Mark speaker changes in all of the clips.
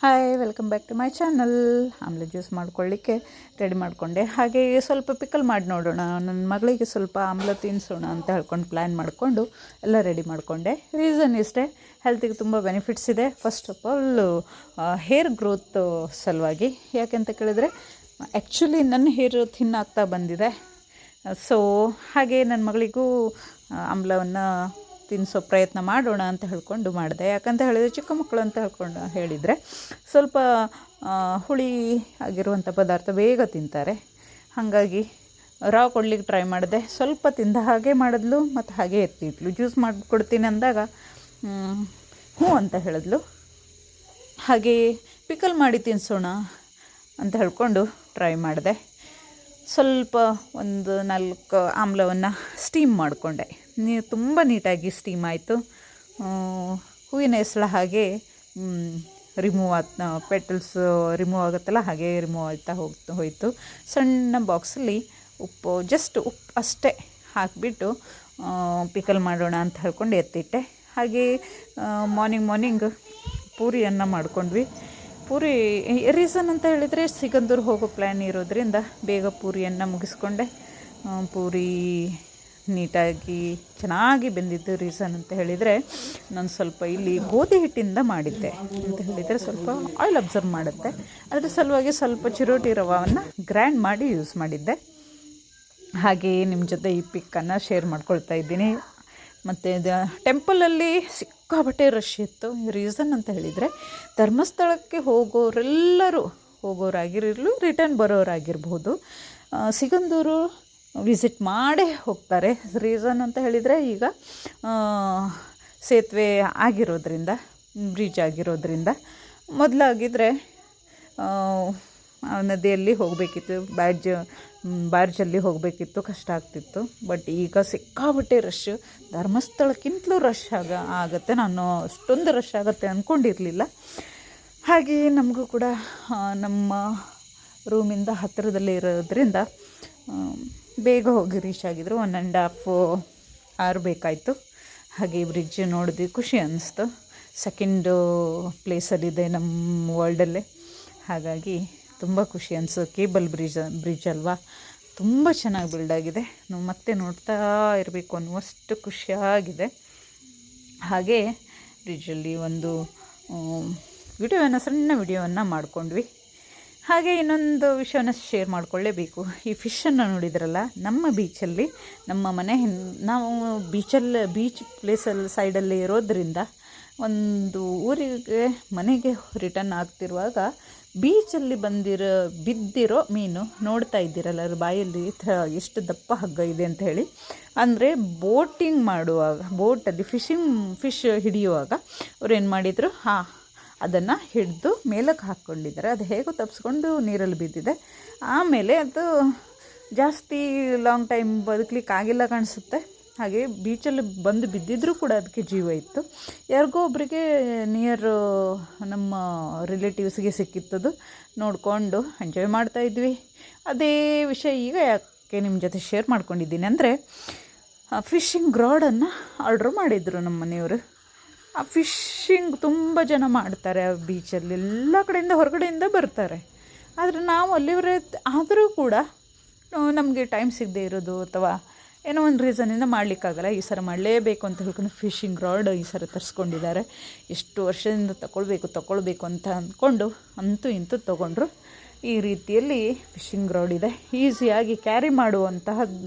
Speaker 1: Hi, welcome back to my channel. ಆಮ್ಲೆ juice ಮಾಡ್ಕೊಳ್ಳಿಕ್ಕೆ ready ಮಾಡಿಕೊಂಡೆ. ಹಾಗೆ ಸ್ವಲ್ಪ ಪಿಕಲ್ ಮಾಡಿ ನೋಡೋಣ, ನನ್ನ ಮಗಳಿಗೆ ಸ್ವಲ್ಪ ಆಮ್ಲ ತಿನ್ನಿಸೋಣ ಅಂತ ಹೇಳ್ಕೊಂಡು ಪ್ಲ್ಯಾನ್ ಮಾಡಿಕೊಂಡು ಎಲ್ಲ ರೆಡಿ ಮಾಡಿಕೊಂಡೆ. ರೀಸನ್ ಇಷ್ಟೇ, ಹೆಲ್ತಿಗೆ ತುಂಬ ಬೆನಿಫಿಟ್ಸ್ ಇದೆ. First of all hair growth ಸಲುವಾಗಿ. ಯಾಕೆಂತ ಕೇಳಿದರೆ ಆ್ಯಕ್ಚುಲಿ ನನ್ನ ಹೇರ್ ಥಿನ್ ಆಗ್ತಾ ಬಂದಿದೆ. ಸೊ ಹಾಗೆ ನನ್ನ ಮಗಳಿಗೂ ಆಮ್ಲವನ್ನು ತಿನ್ನಿಸೋ ಪ್ರಯತ್ನ ಮಾಡೋಣ ಅಂತ ಹೇಳ್ಕೊಂಡು ಮಾಡಿದೆ. ಯಾಕಂತ ಹೇಳಿದರೆ ಚಿಕ್ಕ ಮಕ್ಕಳು ಅಂತ ಹೇಳಿದರೆ ಸ್ವಲ್ಪ ಹುಳಿ ಆಗಿರುವಂಥ ಪದಾರ್ಥ ಬೇಗ ತಿಂತಾರೆ. ಹಾಗಾಗಿ ರಾವ್ ಕೊಡ್ಲಿಕ್ಕೆ ಟ್ರೈ ಮಾಡಿದೆ. ಸ್ವಲ್ಪ ತಿಂದ ಹಾಗೆ ಮಾಡಿದ್ಲು ಮತ್ತು ಹಾಗೆ ಎತ್ತಿಟ್ಲು. ಜ್ಯೂಸ್ ಮಾಡಿಕೊಡ್ತೀನಿ ಅಂದಾಗ ಹ್ಞೂ ಅಂತ ಹೇಳಿದ್ಲು. ಹಾಗೆ ಪಿಕಲ್ ಮಾಡಿ ತಿನ್ನಿಸೋಣ ಅಂತ ಹೇಳ್ಕೊಂಡು ಟ್ರೈ ಮಾಡಿದೆ. ಸ್ವಲ್ಪ ಒಂದು 4 ಆಮ್ಲವನ್ನು ಸ್ಟೀಮ್ ಮಾಡಿಕೊಂಡೆ. ತುಂಬ ನೀಟಾಗಿ ಸ್ಟೀಮ್ ಆಯಿತು. ಹೂವಿನ ಹೆಸಳ ಹಾಗೆ ರಿಮೂವ್ ಪೆಟಲ್ಸ್ ರಿಮೂವ್ ಆಗುತ್ತಲ್ಲ, ಹಾಗೆ ರಿಮೂವ್ ಆಗ್ತಾ ಹೋಯಿತು. ಸಣ್ಣ ಬಾಕ್ಸಲ್ಲಿ ಜಸ್ಟ್ ಉಪ್ಪು ಅಷ್ಟೇ ಹಾಕಿಬಿಟ್ಟು ಪಿಕಲ್ ಮಾಡೋಣ ಅಂತ ಹೇಳ್ಕೊಂಡು ಎತ್ತಿಟ್ಟೆ. ಹಾಗೆ ಮಾರ್ನಿಂಗ್ ಪೂರಿಯನ್ನು ಮಾಡ್ಕೊಂಡ್ವಿ. ಪೂರಿ ರೀಸನ್ ಅಂತ ಹೇಳಿದರೆ ಸಿಗಂದೂರು ಹೋಗೋ ಪ್ಲ್ಯಾನ್ ಇರೋದ್ರಿಂದ ಬೇಗ ಪೂರಿಯನ್ನು ಮುಗಿಸ್ಕೊಂಡೆ. ಪೂರಿ ನೀಟಾಗಿ ಚೆನ್ನಾಗಿ ಬೆಂದಿದ್ದು. ರೀಸನ್ ಅಂತ ಹೇಳಿದರೆ ನಾನು ಸ್ವಲ್ಪ ಇಲ್ಲಿ ಗೋಧಿ ಹಿಟ್ಟಿಂದ ಮಾಡಿದ್ದೆ ಅಂತ ಹೇಳಿದರೆ ಸ್ವಲ್ಪ ಆಯಿಲ್ ಅಬ್ಸರ್ವ್ ಮಾಡುತ್ತೆ. ಅದರ ಸಲುವಾಗಿ ಸ್ವಲ್ಪ ಚಿರೋಟಿ ರವನ್ನು ಗ್ರ್ಯಾಂಡ್ ಮಾಡಿ ಯೂಸ್ ಮಾಡಿದ್ದೆ. ಹಾಗೆ ನಿಮ್ಮ ಜೊತೆ ಈ ಪಿಕ್ಕನ್ನು ಶೇರ್ ಮಾಡ್ಕೊಳ್ತಾ ಇದ್ದೀನಿ. ಮತ್ತು ಟೆಂಪಲಲ್ಲಿ ಸಿಕ್ಕಾಬಟ್ಟೆ ರಶ್ ಇತ್ತು. ರೀಸನ್ ಅಂತ ಹೇಳಿದರೆ ಧರ್ಮಸ್ಥಳಕ್ಕೆ ಹೋಗೋರಾಗಿರಲು ರಿಟರ್ನ್ ಬರೋರಾಗಿರ್ಬೋದು, ಸಿಗಂದೂರು ವಿಸಿಟ್ ಮಾಡೇ ಹೋಗ್ತಾರೆ. ರೀಸನ್ ಅಂತ ಹೇಳಿದರೆ ಈಗ ಸೇತುವೆ ಆಗಿರೋದ್ರಿಂದ, ಬ್ರಿಡ್ಜ್ ಆಗಿರೋದ್ರಿಂದ. ಮೊದಲಾಗಿದ್ದರೆ ನದಿಯಲ್ಲಿ ಹೋಗಬೇಕಿತ್ತು, ಬಾರ್ಜಲ್ಲಿ ಹೋಗಬೇಕಿತ್ತು, ಕಷ್ಟ ಆಗ್ತಿತ್ತು. ಬಟ್ ಈಗ ಸಿಕ್ಕಾಬಟ್ಟೆ ರಶ್, ಧರ್ಮಸ್ಥಳಕ್ಕಿಂತಲೂ ರಶ್ ಆಗುತ್ತೆ. ನಾನು ಅಷ್ಟೊಂದು ರಶ್ ಆಗುತ್ತೆ ಅಂದ್ಕೊಂಡಿರಲಿಲ್ಲ. ಹಾಗೆ ನಮಗೂ ಕೂಡ ನಮ್ಮ ರೂಮಿಂದ ಹತ್ತಿರದಲ್ಲೇ ಇರೋದ್ರಿಂದ ಬೇಗ ಹೋಗಿ ರೀಚ್ ಆಗಿದ್ರು. 1.5 hour ಬೇಕಾಯಿತು. ಹಾಗೆ ಬ್ರಿಡ್ಜ್ ನೋಡಿದ್ವಿ, ಖುಷಿ ಅನ್ನಿಸ್ತು. ಸೆಕೆಂಡು ಪ್ಲೇಸಲ್ಲಿದೆ ನಮ್ಮ ವರ್ಲ್ಡಲ್ಲೇ. ಹಾಗಾಗಿ ತುಂಬ ಖುಷಿ ಅನಿಸು. ಕೇಬಲ್ ಬ್ರಿಡ್ಜ್ ಅಲ್ವಾ, ತುಂಬ ಚೆನ್ನಾಗಿ ಬಿಲ್ಡಾಗಿದೆ. ನಾವು ಮತ್ತೆ ನೋಡ್ತಾ ಇರಬೇಕು ಅನ್ನುವಷ್ಟು ಖುಷಿಯಾಗಿದೆ. ಹಾಗೆ ಬ್ರಿಡ್ಜಲ್ಲಿ ಒಂದು ಸಣ್ಣ ವಿಡಿಯೋವನ್ನು ಮಾಡ್ಕೊಂಡ್ವಿ. ಹಾಗೆ ಇನ್ನೊಂದು ವಿಷಯನ ಶೇರ್ ಮಾಡಿಕೊಳ್ಳೇಬೇಕು. ಈ ಫಿಶನ್ನು ನೋಡಿದ್ರಲ್ಲ, ನಮ್ಮ ಬೀಚಲ್ಲಿ, ನಮ್ಮ ನಾವು ಬೀಚ್ ಪ್ಲೇಸಲ್ಲಿ ಸೈಡಲ್ಲಿ ಇರೋದ್ರಿಂದ ಒಂದು ಊರಿಗೆ ಮನೆಗೆ ರಿಟರ್ನ್ ಆಗ್ತಿರುವಾಗ ಬೀಚಲ್ಲಿ ಬಿದ್ದಿರೋ ಮೀನು ನೋಡ್ತಾ ಇದ್ದೀರಲ್ಲ, ಅದ್ರ ಬಾಯಲ್ಲಿ ಎಷ್ಟು ದಪ್ಪ ಹಗ್ಗ ಇದೆ ಅಂತ ಹೇಳಿ. ಅಂದರೆ ಬೋಟಿಂಗ್ ಮಾಡುವಾಗ, ಬೋಟಲ್ಲಿ ಫಿಶ್ ಹಿಡಿಯುವಾಗ ಅವ್ರು ಏನು ಮಾಡಿದರು, ಅದನ್ನು ಹಿಡಿದು ಮೇಲಕ್ಕೆ ಹಾಕ್ಕೊಂಡಿದ್ದಾರೆ. ಅದು ಹೇಗೋ ತಪ್ಪಿಸ್ಕೊಂಡು ನೀರಲ್ಲಿ ಬಿದ್ದಿದೆ. ಆಮೇಲೆ ಅದು ಜಾಸ್ತಿ ಲಾಂಗ್ ಟೈಮ್ ಬದುಕಲಿಕ್ಕೆ ಆಗಿಲ್ಲ ಕಾಣಿಸುತ್ತೆ. ಹಾಗೆ ಬೀಚಲ್ಲಿ ಬಂದು ಬಿದ್ದಿದ್ರೂ ಕೂಡ ಅದಕ್ಕೆ ಜೀವ ಇತ್ತು. ಯಾರಿಗೋ ಒಬ್ಬರಿಗೆ ನಿಯರ್ ನಮ್ಮ ರಿಲೇಟಿವ್ಸ್ಗೆ ಸಿಕ್ಕಿತ್ತದು. ನೋಡಿಕೊಂಡು ಎಂಜಾಯ್ ಮಾಡ್ತಾಯಿದ್ವಿ. ಅದೇ ವಿಷಯ ಈಗ ಯಾಕೆ ನಿಮ್ಮ ಜೊತೆ ಶೇರ್ ಮಾಡ್ಕೊಂಡಿದ್ದೀನಿ ಅಂದರೆ, ಫಿಶಿಂಗ್ ರಾಡನ್ನು ಆರ್ಡ್ರ್ ಮಾಡಿದರು ನಮ್ಮ ಮನೆಯವರು. ಆ ಫಿಶಿಂಗ್ ತುಂಬ ಜನ ಮಾಡ್ತಾರೆ ಆ ಬೀಚಲ್ಲಿ, ಎಲ್ಲ ಕಡೆಯಿಂದ ಹೊರಗಡೆಯಿಂದ ಬರ್ತಾರೆ. ಆದರೆ ನಾವು ಅಲ್ಲಿವರೇ ಆದರೂ ಕೂಡ ನಮಗೆ ಟೈಮ್ ಸಿಗದೆ ಇರೋದು ಅಥವಾ ಏನೋ ಒಂದು ರೀಸನಿಂದ ಮಾಡಲಿಕ್ಕಾಗಲ್ಲ. ಈ ಸಲ ಮಾಡಲೇಬೇಕು ಅಂತ ಹೇಳ್ಕೊಂಡು ಫಿಶಿಂಗ್ ರಾಡ್ ಈ ಸಲ ತರಿಸ್ಕೊಂಡಿದ್ದಾರೆ. ಎಷ್ಟು ವರ್ಷದಿಂದ ತಗೊಳ್ಬೇಕು ಅಂತ ಅಂದ್ಕೊಂಡು ಅಂತೂ ತೊಗೊಂಡ್ರು. ಈ ರೀತಿಯಲ್ಲಿ ಫಿಶಿಂಗ್ ರಾಡ್ ಇದೆ. ಈಸಿಯಾಗಿ ಕ್ಯಾರಿ ಮಾಡುವಂತಹ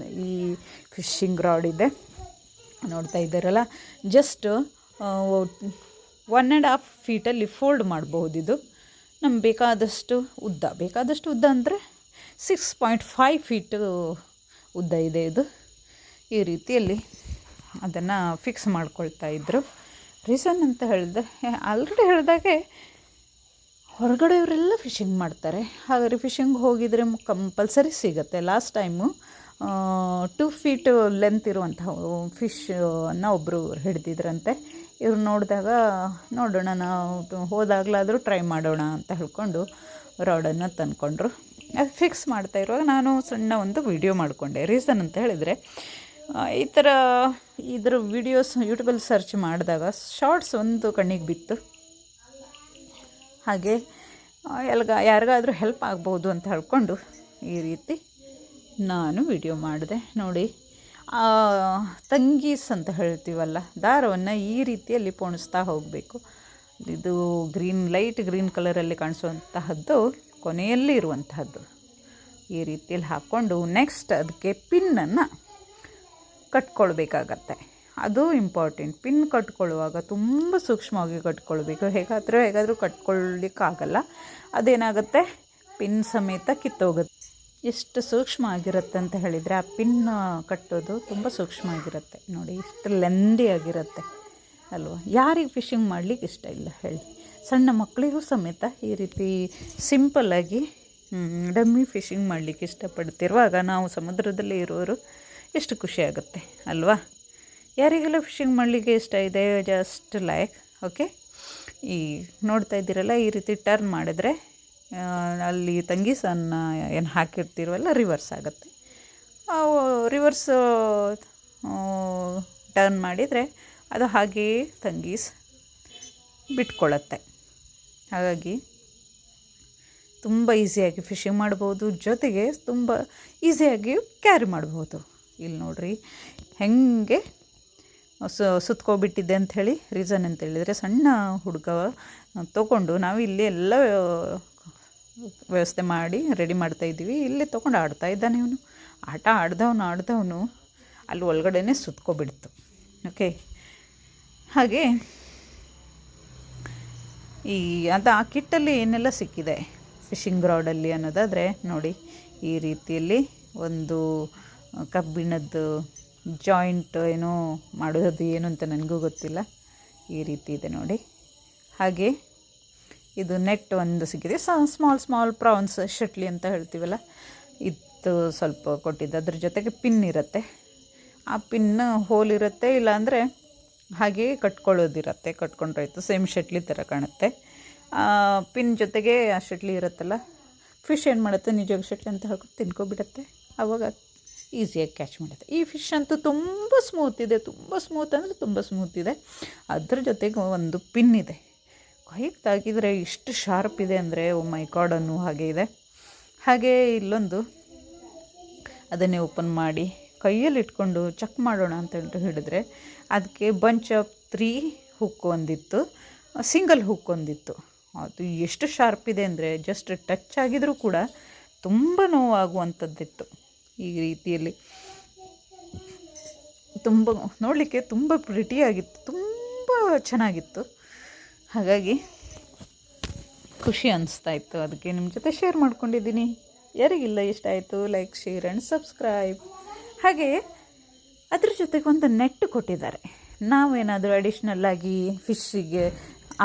Speaker 1: ಈ ಫಿಶಿಂಗ್ ರಾಡ್ ಇದೆ. ನೋಡ್ತಾ ಇದ್ದಾರಲ್ಲ, ಜಸ್ಟ್ 1.5 feet ಫೋಲ್ಡ್ ಮಾಡಬಹುದಿದು. ನಮ್ಗೆ ಬೇಕಾದಷ್ಟು ಉದ್ದ ಅಂದರೆ 6.5 feet ಉದ್ದ ಇದೆ ಇದು. ಈ ರೀತಿಯಲ್ಲಿ ಅದನ್ನು ಫಿಕ್ಸ್ ಮಾಡ್ಕೊಳ್ತಾ ಇದ್ದರು. ರೀಸನ್ ಅಂತ ಹೇಳಿದೆ, ಆಲ್ರೆಡಿ ಹೇಳಿದಾಗೆ ಹೊರಗಡೆಯವರೆಲ್ಲ ಫಿಶಿಂಗ್ ಮಾಡ್ತಾರೆ. ಹಾಗಾದರೆ ಫಿಶಿಂಗ್ ಹೋಗಿದರೆ ಕಂಪಲ್ಸರಿ ಸಿಗುತ್ತೆ. ಲಾಸ್ಟ್ ಟೈಮು 2 feet ಲೆಂತ್ ಇರುವಂತಹ ಫಿಶನ್ನು ಒಬ್ಬರು ಹಿಡಿದಿದ್ರಂತೆ. ಇವ್ರು ನೋಡೋಣ ನಾವು ಹೋದಾಗಲಾದರೂ ಟ್ರೈ ಮಾಡೋಣ ಅಂತ ಹೇಳ್ಕೊಂಡು ರಾಡನ್ನು ತಂದ್ಕೊಂಡ್ರು. ಅದು ಫಿಕ್ಸ್ ಮಾಡ್ತಾ ಇರುವಾಗ ನಾನು ಸಣ್ಣ ಒಂದು ವಿಡಿಯೋ ಮಾಡಿಕೊಂಡೆ. ರೀಸನ್ ಅಂತ ಹೇಳಿದರೆ, ಈ ಥರ ಇದ್ರ ವೀಡಿಯೋಸ್ ಯೂಟ್ಯೂಬಲ್ಲಿ ಸರ್ಚ್ ಮಾಡಿದಾಗ ಶಾರ್ಟ್ಸ್ ಒಂದು ಕಣ್ಣಿಗೆ ಬಿತ್ತು. ಹಾಗೆ ಯಾರಿಗಾದರೂ ಹೆಲ್ಪ್ ಆಗ್ಬೋದು ಅಂತ ಹೇಳ್ಕೊಂಡು ಈ ರೀತಿ ನಾನು ವಿಡಿಯೋ ಮಾಡಿದೆ. ನೋಡಿ, ತಂಗೀಸ್ ಅಂತ ಹೇಳ್ತೀವಲ್ಲ, ದಾರವನ್ನು ಈ ರೀತಿಯಲ್ಲಿ ಪೋಣಿಸ್ತಾ ಹೋಗಬೇಕು. ಇದು ಲೈಟ್ ಗ್ರೀನ್ ಕಲರಲ್ಲಿ ಕಾಣಿಸುವಂತಹದ್ದು ಕೊನೆಯಲ್ಲಿ ಇರುವಂತಹದ್ದು. ಈ ರೀತಿಯಲ್ಲಿ ಹಾಕ್ಕೊಂಡು ನೆಕ್ಸ್ಟ್ ಅದಕ್ಕೆ ಪಿನ್ನನ್ನು ಕಟ್ಕೊಳ್ಬೇಕಾಗತ್ತೆ. ಅದು ಇಂಪಾರ್ಟೆಂಟ್. ಪಿನ್ ಕಟ್ಕೊಳ್ಳುವಾಗ ತುಂಬ ಸೂಕ್ಷ್ಮವಾಗಿ ಕಟ್ಕೊಳ್ಬೇಕು. ಹೇಗಾದರೂ ಕಟ್ಕೊಳ್ಳಿಕ್ಕಾಗಲ್ಲ. ಅದೇನಾಗುತ್ತೆ, ಪಿನ್ ಸಮೇತ ಕಿತ್ತೋಗುತ್ತೆ. ಎಷ್ಟು ಸೂಕ್ಷ್ಮ ಆಗಿರುತ್ತೆ ಅಂತ ಹೇಳಿದರೆ ಆ ಪಿನ್ ಕಟ್ಟೋದು ತುಂಬ ಸೂಕ್ಷ್ಮ ಆಗಿರುತ್ತೆ. ನೋಡಿ, ಇಷ್ಟು ಲೆಂದಿ ಆಗಿರುತ್ತೆ ಅಲ್ವಾ. ಯಾರಿಗೆ ಫಿಶಿಂಗ್ ಮಾಡಲಿಕ್ಕೆ ಇಷ್ಟ ಇಲ್ಲ ಹೇಳಿ? ಸಣ್ಣ ಮಕ್ಕಳಿಗೂ ಸಮೇತ ಈ ರೀತಿ ಸಿಂಪಲ್ಲಾಗಿ ಡಮ್ಮಿ ಫಿಶಿಂಗ್ ಮಾಡಲಿಕ್ಕೆ ಇಷ್ಟಪಡ್ತಿರುವಾಗ ನಾವು ಸಮುದ್ರದಲ್ಲಿ ಇರೋರು ಎಷ್ಟು ಖುಷಿಯಾಗುತ್ತೆ ಅಲ್ವಾ. ಯಾರಿಗೆಲ್ಲ ಫಿಶಿಂಗ್ ಮಾಡಲಿಕ್ಕೆ ಇಷ್ಟ ಇದೆ, ಜಸ್ಟ್ ಲೈಕ್ ಓಕೆ. ಈ ನೋಡ್ತಾ ಇದ್ದೀರಲ್ಲ, ಈ ರೀತಿ ಟರ್ನ್ ಮಾಡಿದ್ರೆ ಅಲ್ಲಿ ತಂಗೀಸನ್ನು ಏನು ಹಾಕಿರ್ತೀರಲ್ಲ ರಿವರ್ಸ್ ಆಗುತ್ತೆ. ರಿವರ್ಸ್ ಟರ್ನ್ ಮಾಡಿದರೆ ಅದು ಹಾಗೆಯೇ ತಂಗೀಸ್ ಬಿಟ್ಕೊಳ್ಳುತ್ತೆ. ಹಾಗಾಗಿ ತುಂಬ ಈಸಿಯಾಗಿ ಫಿಶಿಂಗ್ ಮಾಡ್ಬೋದು, ಜೊತೆಗೆ ತುಂಬ ಈಸಿಯಾಗಿ ಕ್ಯಾರಿ ಮಾಡ್ಬೋದು. ಇಲ್ಲಿ ನೋಡಿರಿ ಹೆಂಗೆ ಸುತ್ಕೊಬಿಟ್ಟಿದ್ದೆ ಅಂಥೇಳಿ. ರೀಸನ್ ಅಂತ ಹೇಳಿದರೆ, ಸಣ್ಣ ಹುಡುಗ ತೊಗೊಂಡು ನಾವು ಇಲ್ಲಿ ಎಲ್ಲ ವ್ಯವಸ್ಥೆ ಮಾಡಿ ರೆಡಿ ಮಾಡ್ತಾಯಿದ್ದೀವಿ. ಇಲ್ಲಿ ತೊಗೊಂಡು ಆಡ್ತಾ ಇದ್ದಾನೆ ಇವನು. ಆಟ ಆಡ್ದವನು ಅಲ್ಲಿ ಒಳಗಡೆನೇ ಸುತ್ಕೊಬಿಡ್ತು. ಓಕೆ, ಹಾಗೆ ಆ ಕಿಟ್ಟಲ್ಲಿ ಏನೆಲ್ಲ ಸಿಕ್ಕಿದೆ ಫಿಶಿಂಗ್ ರಾಡಲ್ಲಿ ಅನ್ನೋದಾದರೆ ನೋಡಿ, ಈ ರೀತಿಯಲ್ಲಿ ಒಂದು ಕಬ್ಬಿಣದ್ದು ಜಾಯಿಂಟ್ ಏನೋ ಮಾಡೋದು ಏನು ಅಂತ ನನಗೂ ಗೊತ್ತಿಲ್ಲ. ಈ ರೀತಿ ಇದೆ ನೋಡಿ. ಹಾಗೆ ಇದು ನೆಟ್ ಒಂದು ಸಿಕ್ಕಿದೆ. ಸ್ಮಾಲ್ ಪ್ರಾನ್ಸ್ ಶಟ್ಲಿ ಅಂತ ಹೇಳ್ತೀವಲ್ಲ, ಇದು ಸ್ವಲ್ಪ ಕೊಟ್ಟಿದ್ದು. ಅದ್ರ ಜೊತೆಗೆ ಪಿನ್ ಇರುತ್ತೆ. ಆ ಪಿನ್ ಹೋಲ್ ಇರುತ್ತೆ, ಇಲ್ಲಾಂದರೆ ಹಾಗೆ ಕಟ್ಕೊಳ್ಳೋದಿರುತ್ತೆ. ಕಟ್ಕೊಂಡ್ರಾಯ್ತು, ಸೇಮ್ ಶಟ್ಲಿ ಥರ ಕಾಣುತ್ತೆ. ಪಿನ್ ಜೊತೆಗೆ ಆ ಶಟ್ಲಿ ಇರುತ್ತಲ್ಲ, ಫಿಶ್ ಏನು ಮಾಡುತ್ತೆ, ನಿಜವಾಗಿ ಶಟ್ಲಿ ಅಂತ ಹೇಳ್ಕೊಂಡು ತಿನ್ಕೊಬಿಡುತ್ತೆ. ಆವಾಗ ಈಸಿಯಾಗಿ ಕ್ಯಾಚ್ ಮಾಡುತ್ತೆ. ಈ ಫಿಶ್ ಅಂತೂ ತುಂಬ ಸ್ಮೂತ್ ಇದೆ. ತುಂಬ ಸ್ಮೂತ್ ಅಂದರೆ ತುಂಬ ಸ್ಮೂತ್ ಇದೆ. ಅದ್ರ ಜೊತೆಗೆ ಒಂದು ಪಿನ್ ಇದೆ. ಕೈಗೆ ತಾಗಿದರೆ ಇಷ್ಟು ಶಾರ್ಪ್ ಇದೆ ಅಂದರೆ ಓ ಮೈ ಗಾಡ್ ಅನ್ನೋ ಹಾಗೆ ಇದೆ. ಹಾಗೆ ಇಲ್ಲೊಂದು ಅದನ್ನೇ ಓಪನ್ ಮಾಡಿ ಕೈಯಲ್ಲಿ ಇಟ್ಕೊಂಡು ಚೆಕ್ ಮಾಡೋಣ ಅಂತ ಹೇಳಿದ್ರೆ ಅದಕ್ಕೆ ಬಂಚ್ ಆಫ್ 3 ಹುಕ್ ಒಂದಿತ್ತು, ಸಿಂಗಲ್ ಹುಕ್ ಒಂದಿತ್ತು. ಅದು ಎಷ್ಟು ಶಾರ್ಪ್ ಇದೆ ಅಂದರೆ ಜಸ್ಟ್ ಟಚ್ ಆಗಿದರೂ ಕೂಡ ತುಂಬ ನೋವಾಗುವಂಥದ್ದಿತ್ತು. ಈ ರೀತಿಯಲ್ಲಿ ತುಂಬ ನೋಡಲಿಕ್ಕೆ ತುಂಬ ಪ್ರಿಟಿಯಾಗಿತ್ತು, ತುಂಬ ಚೆನ್ನಾಗಿತ್ತು. ಹಾಗಾಗಿ ಖುಷಿ ಅನಿಸ್ತಾ ಇತ್ತು. ಅದಕ್ಕೆ ನಿಮ್ಮ ಜೊತೆ ಶೇರ್ ಮಾಡ್ಕೊಂಡಿದ್ದೀನಿ. ಯಾರಿಗಿಲ್ಲ ಇಷ್ಟ ಆಯಿತು, ಲೈಕ್, ಶೇರ್ ಆ್ಯಂಡ್ ಸಬ್ಸ್ಕ್ರೈಬ್. ಹಾಗೆ ಅದ್ರ ಜೊತೆಗೆ ಒಂದು ನೆಟ್ ಕೊಟ್ಟಿದ್ದಾರೆ. ನಾವೇನಾದರೂ ಅಡಿಷ್ನಲ್ಲಾಗಿ ಫಿಶ್ಶಿಗೆ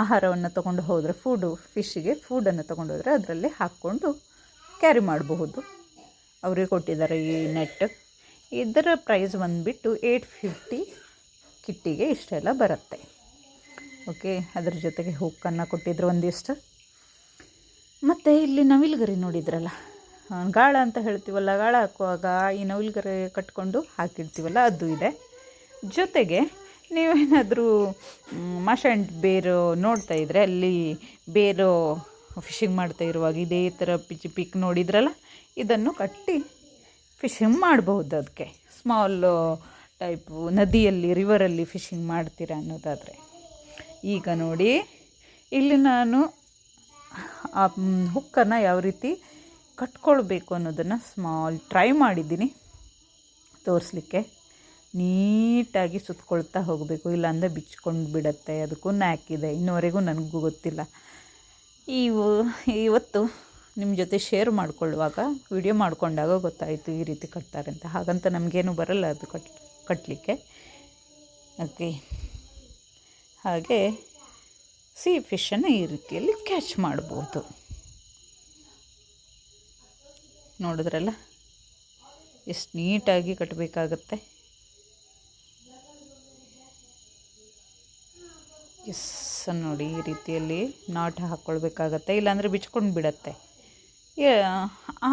Speaker 1: ಆಹಾರವನ್ನು ತೊಗೊಂಡು ಹೋದರೆ, ಫಿಶ್ಶಿಗೆ ಫುಡನ್ನು ತೊಗೊಂಡು ಹೋದರೆ ಅದರಲ್ಲಿ ಹಾಕ್ಕೊಂಡು ಕ್ಯಾರಿ ಮಾಡಬಹುದು. ಅವರೇ ಕೊಟ್ಟಿದ್ದಾರೆ ಈ ನೆಟ್. ಇದರ ಪ್ರೈಸ್ ಬಂದುಬಿಟ್ಟು 850 ಕಿಟ್ಟಿಗೆ ಇಷ್ಟೆಲ್ಲ ಬರುತ್ತೆ. ಓಕೆ, ಅದರ ಜೊತೆಗೆ ಹುಕ್ಕನ್ನು ಕೊಟ್ಟಿದ್ರು ಒಂದಿಷ್ಟು. ಮತ್ತು ಇಲ್ಲಿ ನವಿಲುಗರಿ ನೋಡಿದ್ರಲ್ಲ, ಗಾಳ ಅಂತ ಹೇಳ್ತೀವಲ್ಲ, ಗಾಳ ಹಾಕುವಾಗ ಈ ನವಿಲುಗರಿ ಕಟ್ಕೊಂಡು ಹಾಕಿರ್ತೀವಲ್ಲ, ಅದು ಇದೆ. ಜೊತೆಗೆ ನೀವೇನಾದರೂ ಮಾಷ ಆ್ಯಂಡ್ ಬೇರು ನೋಡ್ತಾ ಇದ್ದರೆ, ಅಲ್ಲಿ ಬೇರು ಫಿಶಿಂಗ್ ಮಾಡ್ತಾ ಇರುವಾಗ ಇದೇ ಥರ ಪಿಕ್ ನೋಡಿದ್ರಲ್ಲ, ಇದನ್ನು ಕಟ್ಟಿ ಫಿಶಿಂಗ್ ಮಾಡಬಹುದು. ಅದಕ್ಕೆ ಸ್ಮಾಲ್ ಟೈಪು ನದಿಯಲ್ಲಿ, ರಿವರಲ್ಲಿ ಫಿಶಿಂಗ್ ಮಾಡ್ತೀರಾ ಅನ್ನೋದಾದರೆ. ಈಗ ನೋಡಿ, ಇಲ್ಲಿ ನಾನು ಆ ಹುಕ್ಕನ್ನು ಯಾವ ರೀತಿ ಕಟ್ಕೊಳ್ಬೇಕು ಅನ್ನೋದನ್ನು ಟ್ರೈ ಮಾಡಿದ್ದೀನಿ ತೋರಿಸ್ಲಿಕ್ಕೆ. ನೀಟಾಗಿ ಸುತ್ಕೊಳ್ತಾ ಹೋಗಬೇಕು, ಇಲ್ಲಾಂದರೆ ಬಿಚ್ಕೊಂಡು ಬಿಡುತ್ತೆ. ಅದಕ್ಕೂ ನ್ಯಾಕಿದೆ, ಇನ್ನುವರೆಗೂ ನನಗೂ ಗೊತ್ತಿಲ್ಲ. ಇವತ್ತು ನಿಮ್ಮ ಜೊತೆ ಶೇರ್ ಮಾಡಿಕೊಳ್ಳುವಾಗ, ವಿಡಿಯೋ ಮಾಡಿಕೊಂಡಾಗ ಗೊತ್ತಾಯಿತು ಈ ರೀತಿ ಕಟ್ತಾರೆ ಅಂತ. ಹಾಗಂತ ನಮಗೇನು ಬರಲ್ಲ ಅದು ಕಟ್ಟಲಿಕ್ಕೆ. ಓಕೆ, ಹಾಗೆ ಫಿಶನ್ನು ಈ ರೀತಿಯಲ್ಲಿ ಕ್ಯಾಚ್ ಮಾಡ್ಬೋದು. ನೋಡಿದ್ರಲ್ಲ ಎಷ್ಟು ನೀಟಾಗಿ ಕಟ್ಟಬೇಕಾಗತ್ತೆ. ಎಸ್ ನೋಡಿ, ಈ ರೀತಿಯಲ್ಲಿ ನಾಟ್ ಹಾಕ್ಕೊಳ್ಬೇಕಾಗತ್ತೆ, ಇಲ್ಲಾಂದರೆ ಬಿಚ್ಕೊಂಡು ಬಿಡತ್ತೆ.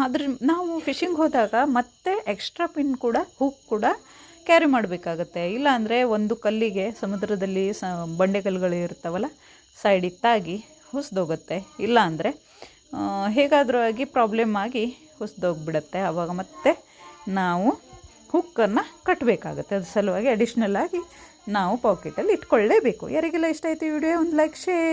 Speaker 1: ಅದ್ರ ನಾವು ಫಿಶಿಂಗ್ ಹೋದಾಗ ಮತ್ತೆ ಎಕ್ಸ್ಟ್ರಾ ಪಿನ್ ಕೂಡ, ಹುಕ್ ಕೂಡ ಕ್ಯಾರಿ ಮಾಡಬೇಕಾಗತ್ತೆ. ಇಲ್ಲಾಂದರೆ ಒಂದು ಕಲ್ಲಿಗೆ, ಸಮುದ್ರದಲ್ಲಿ ಬಂಡೆ ಕಲ್ಲುಗಳು ಇರ್ತಾವಲ್ಲ, ಸೈಡಿಗೆ ತಾಗಿ ಹುಸ್ದೋಗುತ್ತೆ. ಇಲ್ಲ ಅಂದರೆ ಹೇಗಾದರೂ ಆಗಿ ಪ್ರಾಬ್ಲಮ್ ಆಗಿ ಹುಸ್ದೋಗ್ಬಿಡುತ್ತೆ. ಆವಾಗ ಮತ್ತೆ ನಾವು ಹುಕ್ಕನ್ನು ಕಟ್ಟಬೇಕಾಗುತ್ತೆ. ಅದ್ರ ಸಲುವಾಗಿ ಅಡಿಷ್ನಲ್ ಆಗಿ ನಾವು ಪಾಕೆಟಲ್ಲಿ ಇಟ್ಕೊಳ್ಳೇಬೇಕು. ಯಾರಿಗೆಲ್ಲ ಇಷ್ಟ ಆಯಿತು ಈ ವಿಡಿಯೋ ಒಂದು ಲೈಕ್ ಶೇರ್